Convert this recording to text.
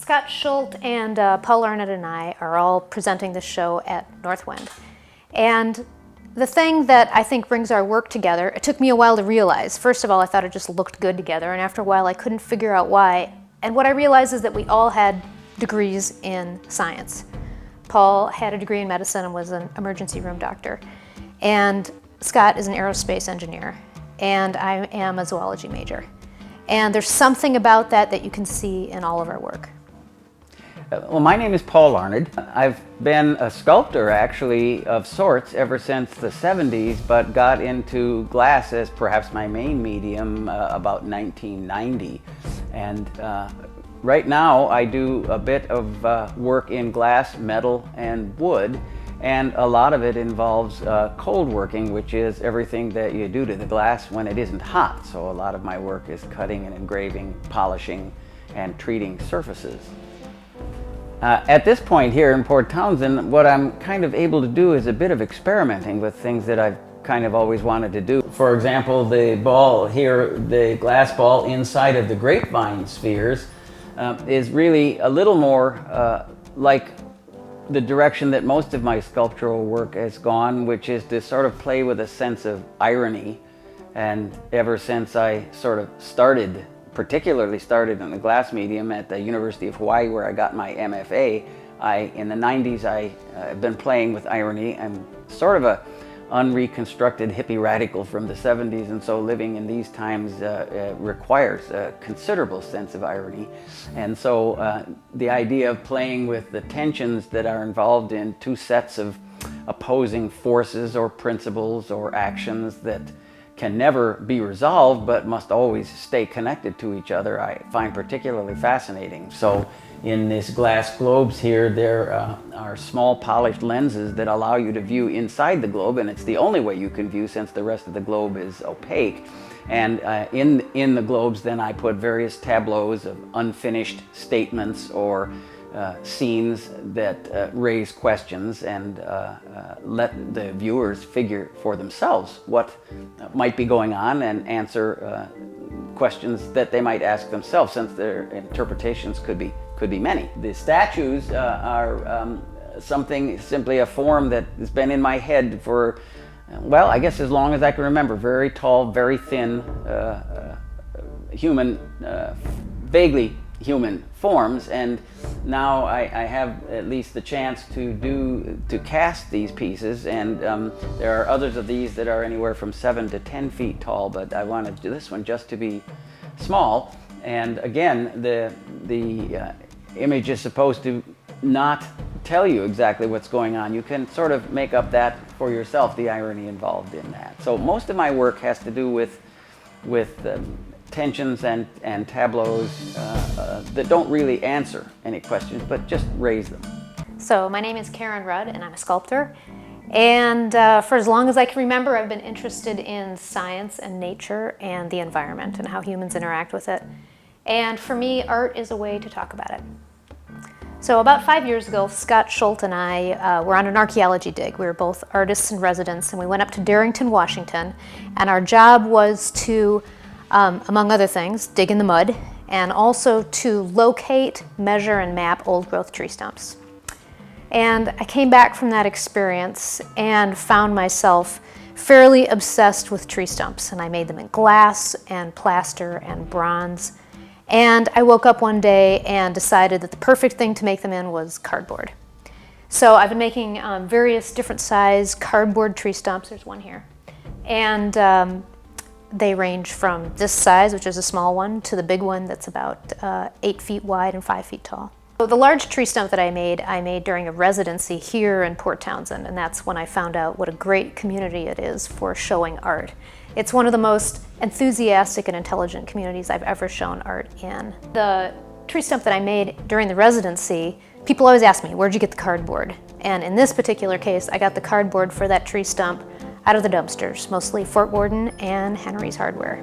Scott Schultz and Paul Arnott and I are all presenting this show at Northwind. And the thing that I think brings our work together, it took me a while to realize. First of all, I thought it just looked good together, and after a while I couldn't figure out why. And what I realized is that we all had degrees in science. Paul had a degree in medicine and was an emergency room doctor. And Scott is an aerospace engineer. And I am a zoology major. And there's something about that that you can see in all of our work. Well, my name is Paul Arnott. I've been a sculptor, actually, of sorts ever since the 70s, but got into glass as perhaps my main medium about 1990. And right now I do a bit of work in glass, metal, and wood, and a lot of it involves cold working, which is everything that you do to the glass when it isn't hot. So a lot of my work is cutting and engraving, polishing, and treating surfaces. At this point here in Port Townsend, what I'm kind of able to do is a bit of experimenting with things that I've kind of always wanted to do. For example, the ball here, the glass ball inside of the grapevine spheres, is really a little more like the direction that most of my sculptural work has gone, which is to sort of play with a sense of irony. And ever since I sort of particularly started in the glass medium at the University of Hawaii, where I got my MFA, in the 90s I have been playing with irony. I'm sort of a unreconstructed hippie radical from the 70s, and so living in these times requires a considerable sense of irony. And so the idea of playing with the tensions that are involved in two sets of opposing forces or principles or actions that can never be resolved but must always stay connected to each other, I find particularly fascinating. So in this glass globes here, there are small polished lenses that allow you to view inside the globe, and it's the only way you can view since the rest of the globe is opaque. And in the globes then I put various tableaus of unfinished statements or scenes that raise questions and let the viewers figure for themselves what might be going on and answer questions that they might ask themselves, since their interpretations could be many. The statues are simply a form that has been in my head for, well, I guess as long as I can remember. Very tall, very thin, human, vaguely human forms, and now I have at least the chance to cast these pieces, and there are others of these that are anywhere from 7 to 10 feet tall, but I wanted to do this one just to be small. And again, the image is supposed to not tell you exactly what's going on. You can sort of make up that for yourself, the irony involved in that. So most of my work has to do with tensions and tableaus that don't really answer any questions, but just raise them. So my name is Karen Rudd, and I'm a sculptor. And for as long as I can remember, I've been interested in science and nature and the environment and how humans interact with it. And for me, art is a way to talk about it. So about 5 years ago, Scott Schultz and I were on an archaeology dig. We were both artists in residence, and we went up to Darrington, Washington, and our job was to, among other things, dig in the mud, and also to locate, measure, and map old-growth tree stumps. And I came back from that experience and found myself fairly obsessed with tree stumps, and I made them in glass and plaster and bronze. And I woke up one day and decided that the perfect thing to make them in was cardboard. So I've been making various different size cardboard tree stumps. There's one here. And they range from this size, which is a small one, to the big one that's about 8 feet wide and 5 feet tall. So the large tree stump that I made during a residency here in Port Townsend, and that's when I found out what a great community it is for showing art. It's one of the most enthusiastic and intelligent communities I've ever shown art in. The tree stump that I made during the residency, people always ask me, where'd you get the cardboard? And in this particular case, I got the cardboard for that tree stump out of the dumpsters, mostly Fort Worden and Henry's Hardware.